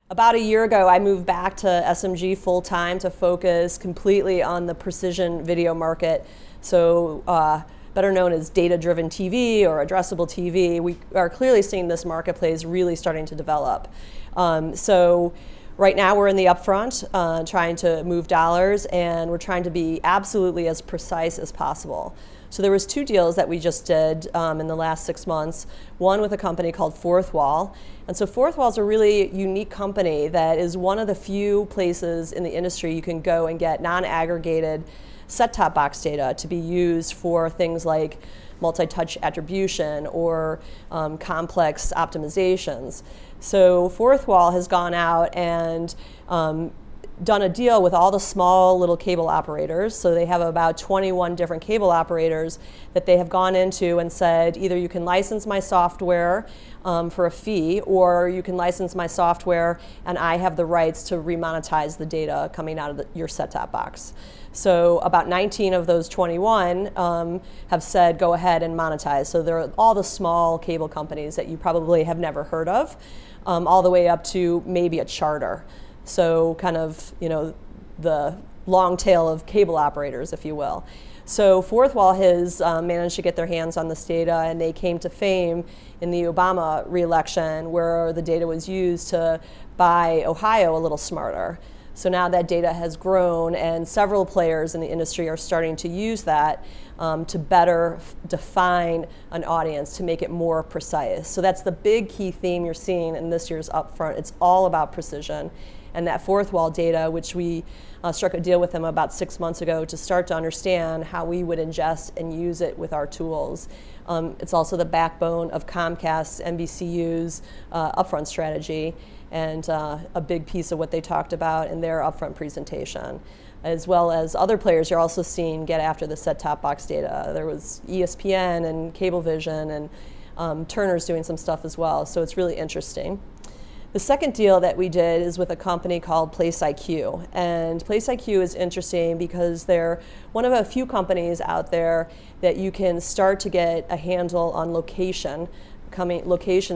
About a year ago, I moved back to SMG full-time to focus completely on the precision video market. So better known as data-driven TV or addressable TV, we are clearly seeing this marketplace really starting to develop. So right now we're in the upfront trying to move dollars, and we're trying to be absolutely as precise as possible. So there was 2 deals that we just did in the last 6 months, one with a company called Fourth Wall. And so Fourth Wall is a really unique company that is one of the few places in the industry you can go and get non-aggregated set-top box data to be used for things like multi-touch attribution or complex optimizations. So Fourth Wall has gone out and done a deal with all the small little cable operators. So they have about 21 different cable operators that they have gone into and said, either you can license my software for a fee, or you can license my software and I have the rights to remonetize the data coming out of your set-top box. So about 19 of those 21 have said go ahead and monetize. So they're all the small cable companies that you probably have never heard of, all the way up to maybe a Charter. So kind of, you know, the long tail of cable operators, if you will. So Fourth Wall has managed to get their hands on this data, and they came to fame in the Obama re-election, where the data was used to buy Ohio a little smarter. So now that data has grown, and several players in the industry are starting to use that to better define an audience, to make it more precise. So that's the big key theme you're seeing in this year's upfront. It's all about precision. And that Fourth Wall data, which we struck a deal with them about 6 months ago to start to understand how we would ingest and use it with our tools. It's also the backbone of Comcast, NBCU's upfront strategy, and a big piece of what they talked about in their upfront presentation, as well as other players you're also seeing get after the set-top box data. There was ESPN and Cablevision, and Turner's doing some stuff as well, so it's really interesting. The second deal that we did is with a company called PlaceIQ. And PlaceIQ is interesting because they're one of a few companies out there that you can start to get a handle on location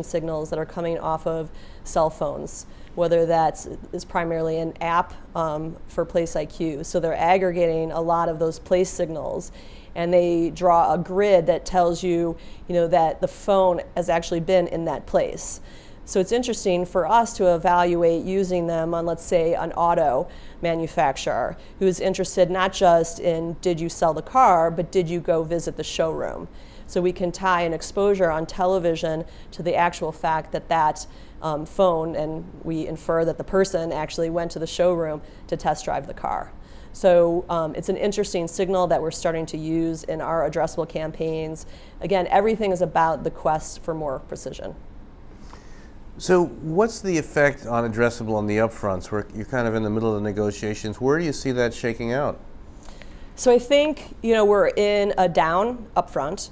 signals that are coming off of cell phones, whether that is primarily an app for PlaceIQ. So they're aggregating a lot of those place signals, and they draw a grid that tells you, that the phone has actually been in that place. So it's interesting for us to evaluate using them on, let's say, an auto manufacturer who is interested not just in did you sell the car, but did you go visit the showroom. So we can tie an exposure on television to the actual fact that that phone, and we infer that the person actually went to the showroom to test drive the car. So it's an interesting signal that we're starting to use in our addressable campaigns. Again, everything is about the quest for more precision. So what's the effect on addressable on the upfronts, where you're kind of in the middle of the negotiations? Where do you see that shaking out? So I think we're in a down upfront,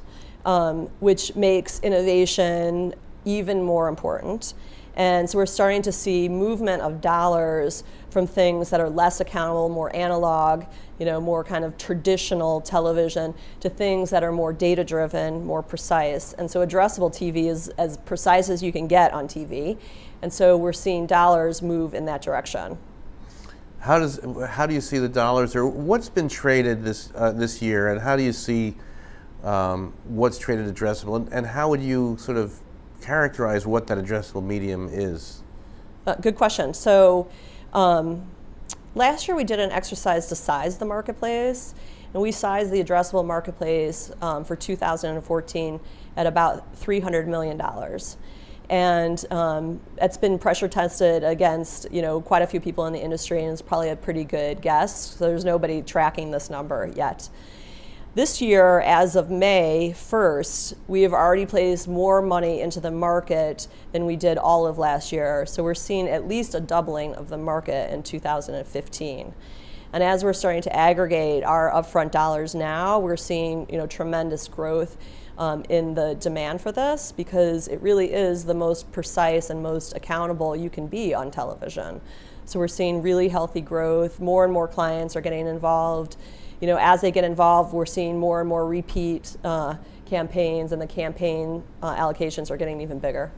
which makes innovation even more important. And so we're starting to see movement of dollars from things that are less accountable, more analog, more kind of traditional television, to things that are more data-driven, more precise. And so addressable TV is as precise as you can get on TV. And so we're seeing dollars move in that direction. How do you see the dollars, or what's been traded this year, and how do you see what's traded addressable, and how would you sort of characterize what that addressable medium is? Good question. So last year we did an exercise to size the marketplace, and we sized the addressable marketplace for 2014 at about $300 million. And it's been pressure tested against quite a few people in the industry, and it's probably a pretty good guess. So there's nobody tracking this number yet. This year, as of May 1st, we have already placed more money into the market than we did all of last year. So we're seeing at least a doubling of the market in 2015. And as we're starting to aggregate our upfront dollars now, we're seeing tremendous growth in the demand for this, because it really is the most precise and most accountable you can be on television. So we're seeing really healthy growth. More and more clients are getting involved. As they get involved, we're seeing more and more repeat campaigns, and the campaign allocations are getting even bigger.